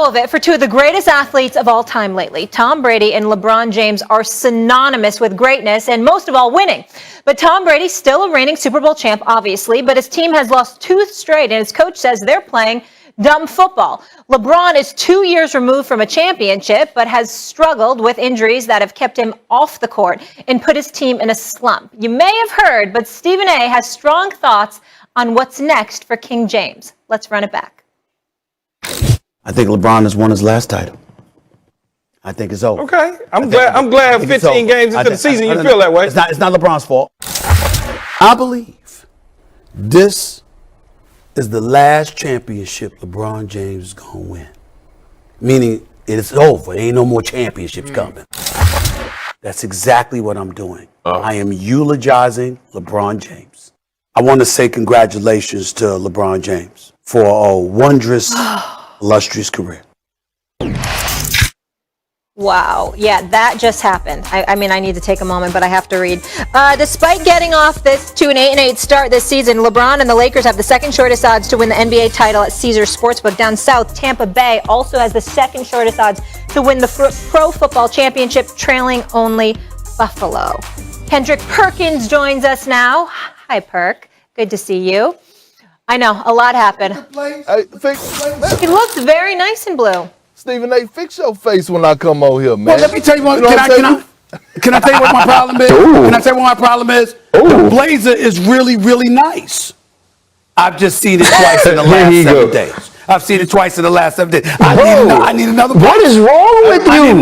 of it for two of the greatest athletes of all time lately. Tom Brady and LeBron James are synonymous with greatness and most of all winning. But Tom Brady's still a reigning Super Bowl champ, obviously, but his team has lost two straight and his coach says they're playing dumb football. LeBron is 2 years removed from a championship, but has struggled with injuries that have kept him off the court and put his team in a slump. You may have heard, but Stephen A. has strong thoughts on what's next for King James. Let's run it back. I think LeBron has won his last title. I think it's over. Okay, I'm glad 15 games into the season you feel that way. It's not LeBron's fault. I believe this is the last championship LeBron James is gonna win. Meaning it's over. Ain't no more championships coming. That's exactly what I'm doing. I am eulogizing LeBron James. I want to say congratulations to LeBron James for a wondrous, illustrious career. Wow. Yeah, that just happened. I mean, I need to take a moment, but I have to read. Despite getting off to an 8-8 start this season, LeBron and the Lakers have the second shortest odds to win the NBA title at Caesars Sportsbook. Down south, Tampa Bay also has the second shortest odds to win the Pro Football Championship, trailing only Buffalo. Take Perkins joins us now. Hi, Perk. Good to see you. I know, a lot happened. He looks very nice in blue. Stephen A., fix your face when I come over here, man. Well, let me tell you what. Can I tell you what my problem is? Can I tell you what my problem is? The blazer is really, really nice. I've just seen it twice in the last 7 days. I've seen it twice in the last 7 days. I need another blazer. What is wrong with you?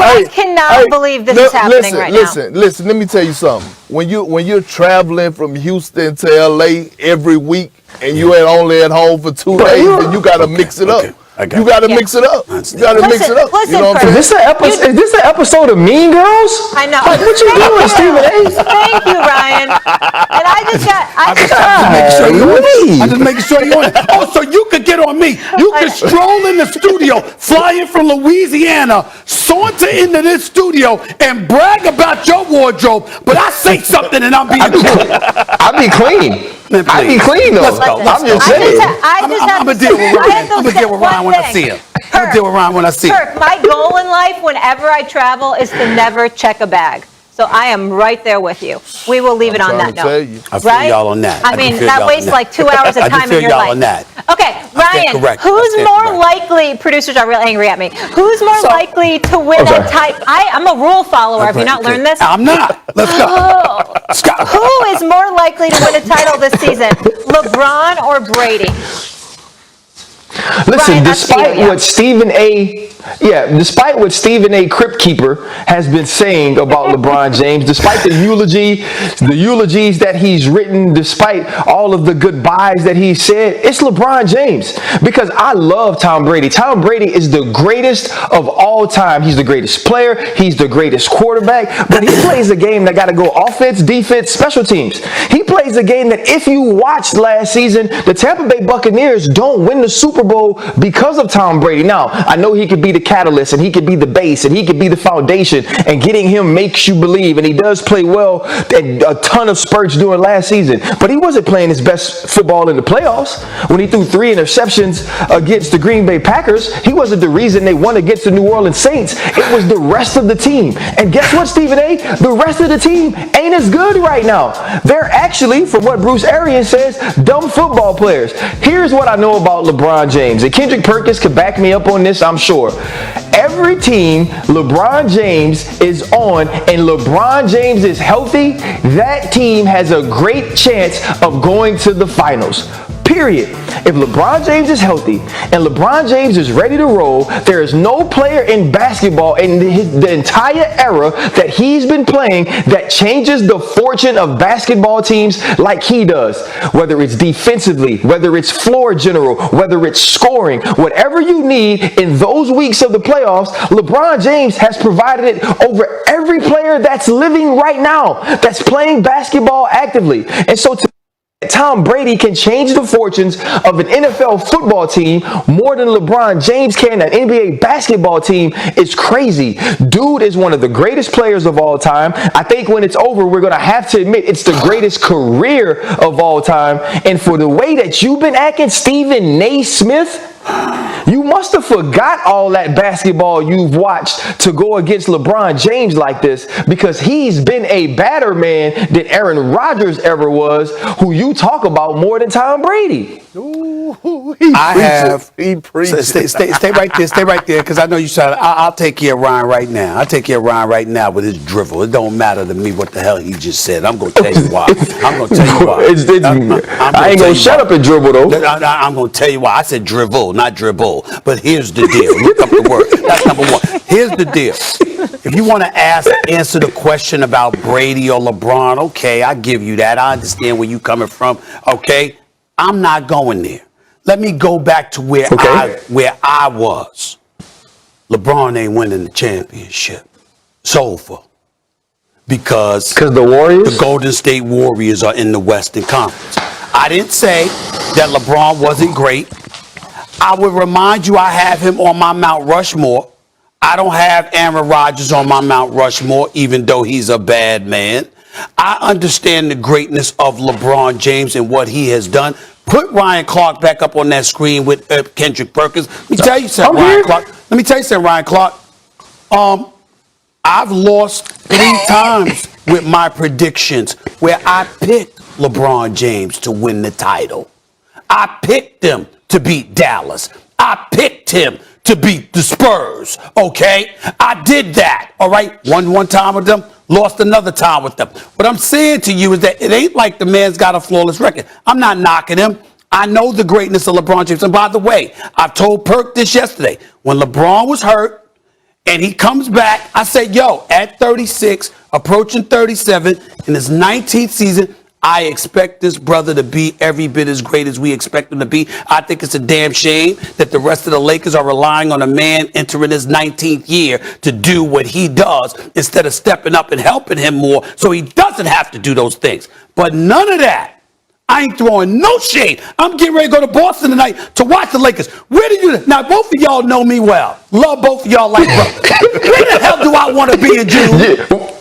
I cannot believe this is happening right now. Listen, let me tell you something. When you're traveling from Houston to LA every week and you ain't only at home for 2 days, then you got to mix it up. You got to mix it up. You got to mix it up. Listen, you know what I'm saying? Is this an episode of Mean Girls? I know. Like, what you doing, Stephen A? Thank you, Ryan. And I just making sure you're on it. Oh, so you could get on me. You could stroll in the studio, flying from Louisiana, saunter into this studio, and brag about your wardrobe. But I say something and I'm being clean. I be clean. I be clean though. I'm just saying. I'm gonna deal with Ryan when I see him. I'm gonna deal with Ryan when I see him. Kirk, my goal in life whenever I travel is to never check a bag. So I am right there with you. We will leave it on that note. I feel y'all on that. I mean, that wastes like 2 hours of time in your life. On that. Okay, Ryan, who's more likely, producers are real angry at me, who's more likely to win a title? I'm a rule follower. Have you not learned this? I'm not. Let's go. Who is more likely to win a title this season, LeBron or Brady? Listen, despite what Stephen A. Crypt Keeper has been saying about LeBron James, despite the eulogies that he's written, despite all of the goodbyes that he said, it's LeBron James. Because I love Tom Brady. Tom Brady is the greatest of all time. He's the greatest player. He's the greatest quarterback. But he plays a game that got to go offense, defense, special teams. He plays a game that if you watched last season, the Tampa Bay Buccaneers don't win the Super Bowl because of Tom Brady. Now, I know he could be the catalyst and he could be the base and he could be the foundation, and getting him makes you believe, and he does play well and a ton of spurts during last season, but he wasn't playing his best football in the playoffs. When he threw 3 interceptions against the Green Bay Packers, he wasn't the reason they won against the New Orleans Saints. It was the rest of the team. And guess what, Stephen A? The rest of the team ain't as good right now. They're actually, from what Bruce Arians says, dumb football players. Here's what I know about LeBron James, and Take Perkins could back me up on this, I'm sure. Every team LeBron James is on and LeBron James is healthy, that team has a great chance of going to the finals. Period. If LeBron James is healthy and LeBron James is ready to roll, there is no player in basketball in the entire era that he's been playing that changes the fortune of basketball teams like he does. Whether it's defensively, whether it's floor general, whether it's scoring, whatever you need in those weeks of the playoffs, LeBron James has provided it over every player that's living right now, that's playing basketball actively. And so Tom Brady can change the fortunes of an NFL football team more than LeBron James can an NBA basketball team is crazy. Dude is one of the greatest players of all time. I think when it's over, we're going to have to admit it's the greatest career of all time. And for the way that you've been acting, Stephen Naismith, You must have forgot all that basketball you've watched to go against LeBron James like this, because he's been a better man than Aaron Rodgers ever was, who you talk about more than Tom Brady. He preaches. Stay right there. Stay right there, because I know you said I'll take care of Ryan right now. I'll take care of Ryan right now with his drivel. It don't matter to me what the hell he just said. I'm going to tell you why. I'm going to tell you why. I ain't going to shut up and dribble, though. I'm going to tell you why. I said drivel, not dribble. But here's the deal. Look up the word. That's number one. Here's the deal. If you want to answer the question about Brady or LeBron, okay, I give you that. I understand where you coming from. Okay, I'm not going there. Let me go back to where I was. LeBron ain't winning the championship. It's over. Because the Warriors? The Golden State Warriors are in the Western Conference. I didn't say that LeBron wasn't great. I would remind you I have him on my Mount Rushmore. I don't have Aaron Rodgers on my Mount Rushmore, even though he's a bad man. I understand the greatness of LeBron James and what he has done. Put Ryan Clark back up on that screen with Kendrick Perkins. Let me tell you something, Ryan Clark. Let me tell you something, Ryan Clark. I've lost 3 times with my predictions where I picked LeBron James to win the title. I picked him to beat Dallas. I picked him to beat the Spurs, okay? I did that, all right? Won one time with them, lost another time with them. What I'm saying to you is that it ain't like the man's got a flawless record. I'm not knocking him. I know the greatness of LeBron James. And by the way, I told Perk this yesterday. When LeBron was hurt and he comes back, I said, yo, at 36, approaching 37, in his 19th season, I expect this brother to be every bit as great as we expect him to be. I think it's a damn shame that the rest of the Lakers are relying on a man entering his 19th year to do what he does instead of stepping up and helping him more so he doesn't have to do those things. But none of that. I ain't throwing no shade. I'm getting ready to go to Boston tonight to watch the Lakers. Where do you... Now, both of y'all know me well. Love both of y'all like brothers. Where the hell do I want to be in June?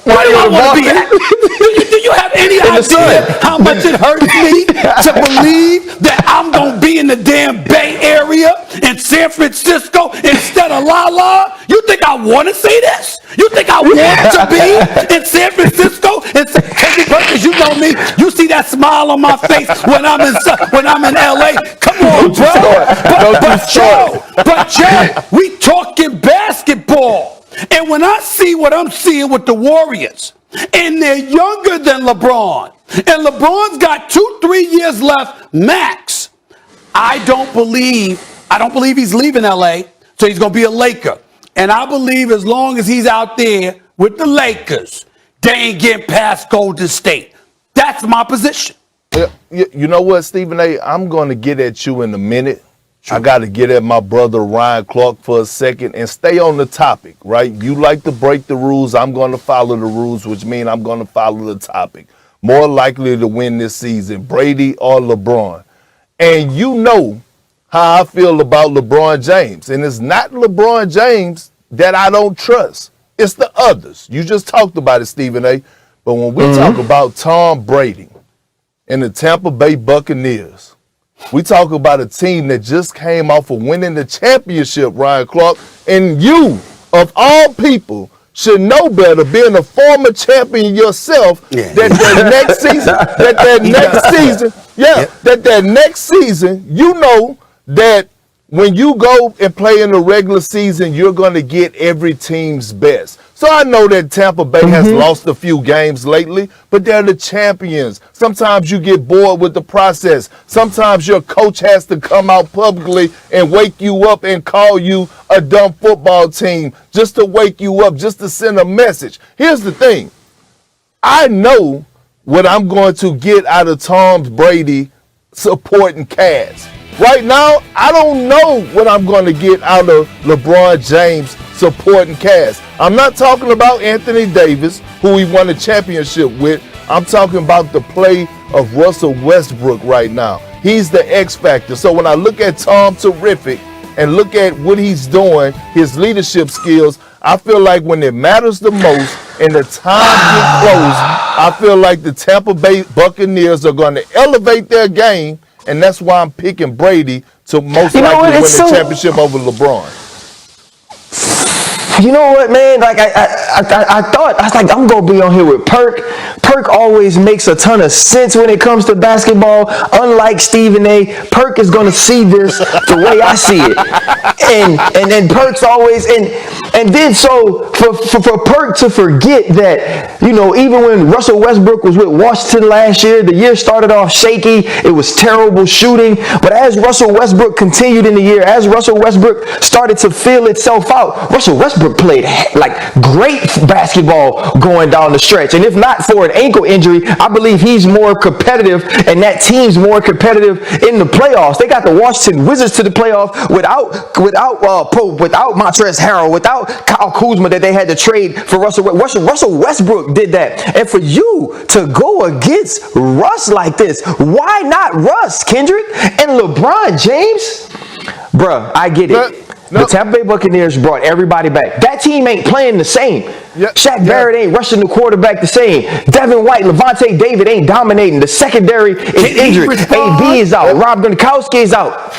Where do I want to be at? Do you have any idea how much it hurts me to believe that I'm going to be in the damn Bay Area in San Francisco instead of La La? You think I want to see this? You think I want to be in San Francisco? And Take Perkins, you know me. You see that smile on my face when I'm in LA. Come on, bro. But Joe, we talking basketball. And when I see what I'm seeing with the Warriors, and they're younger than LeBron, and LeBron's got 2-3 years left max, I don't believe he's leaving LA, so he's going to be a Laker. And I believe as long as he's out there with the Lakers, they ain't getting past Golden State. That's my position. You know what, Stephen A., I'm going to get at you in a minute. Sure. I got to get at my brother Ryan Clark for a second and stay on the topic, right? You like to break the rules. I'm going to follow the rules, which means I'm going to follow the topic. More likely to win this season, Brady or LeBron. And you know how I feel about LeBron James. And it's not LeBron James that I don't trust. It's the others. You just talked about it, Stephen A. But when we talk about Tom Brady and the Tampa Bay Buccaneers, we talk about a team that just came off of winning the championship, Ryan Clark, and you, of all people, should know better, being a former champion yourself, that next season, you know that when you go and play in the regular season, you're going to get every team's best. So I know that Tampa Bay has lost a few games lately, but they're the champions. Sometimes you get bored with the process. Sometimes your coach has to come out publicly and wake you up and call you a dumb football team just to wake you up, just to send a message. Here's the thing. I know what I'm going to get out of Tom Brady supporting Cavs. Right now, I don't know what I'm going to get out of LeBron James supporting Cavs. I'm not talking about Anthony Davis, who he won a championship with. I'm talking about the play of Russell Westbrook right now. He's the X factor. So when I look at Tom Terrific and look at what he's doing, his leadership skills, I feel like when it matters the most and the time gets close, I feel like the Tampa Bay Buccaneers are going to elevate their game and that's why I'm picking Brady to most You know likely what? win It's the so- championship over LeBron. You know what, man? Like I thought, I was like, I'm gonna be on here with Perk. Perk always makes a ton of sense when it comes to basketball. Unlike Stephen A, Perk is gonna see this the way I see it, and then Perk's always and then so for Perk to forget that, you know, even when Russell Westbrook was with Washington last year, the year started off shaky. It was terrible shooting, but as Russell Westbrook continued in the year, as Russell Westbrook started to feel itself out, Russell Westbrook played like great basketball going down the stretch. And if not for an ankle injury, I believe he's more competitive and that team's more competitive in the playoffs. They got the Washington Wizards to the playoffs without Montrezl Harrell, without Kyle Kuzma that they had to trade for Russell Westbrook did that. And for you to go against Russ like this, why not Russ, Kendrick? And LeBron James? Bruh, I get it. The Tampa Bay Buccaneers brought everybody back. That team ain't playing the same. Shaq Barrett ain't rushing the quarterback the same. Devin White, Levante David ain't dominating. The secondary is injured. AB is out. Rob Gronkowski is out.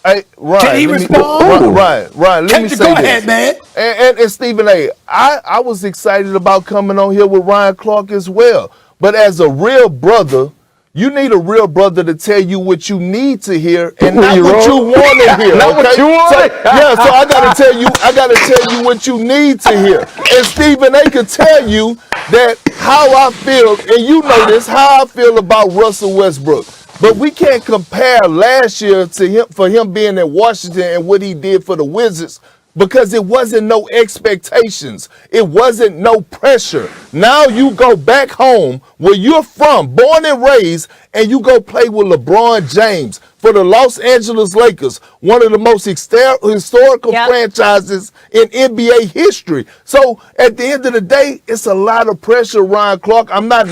Hey, Ryan, Can he respond? Ryan, let me say go this. ahead, man. And Stephen A, I was excited about coming on here with Ryan Clark as well. But as a real brother, you need a real brother to tell you what you need to hear and not what you want to hear. Not what you want. So I gotta tell you what you need to hear. And Stephen A can tell you that how I feel, and you know this, how I feel about Russell Westbrook. But we can't compare last year to him for him being in Washington and what he did for the Wizards, because it wasn't no expectations. It wasn't no pressure. Now you go back home where you're from, born and raised, and you go play with LeBron James for the Los Angeles Lakers, one of the most historical franchises in NBA history. So at the end of the day, it's a lot of pressure, Ryan Clark. I'm not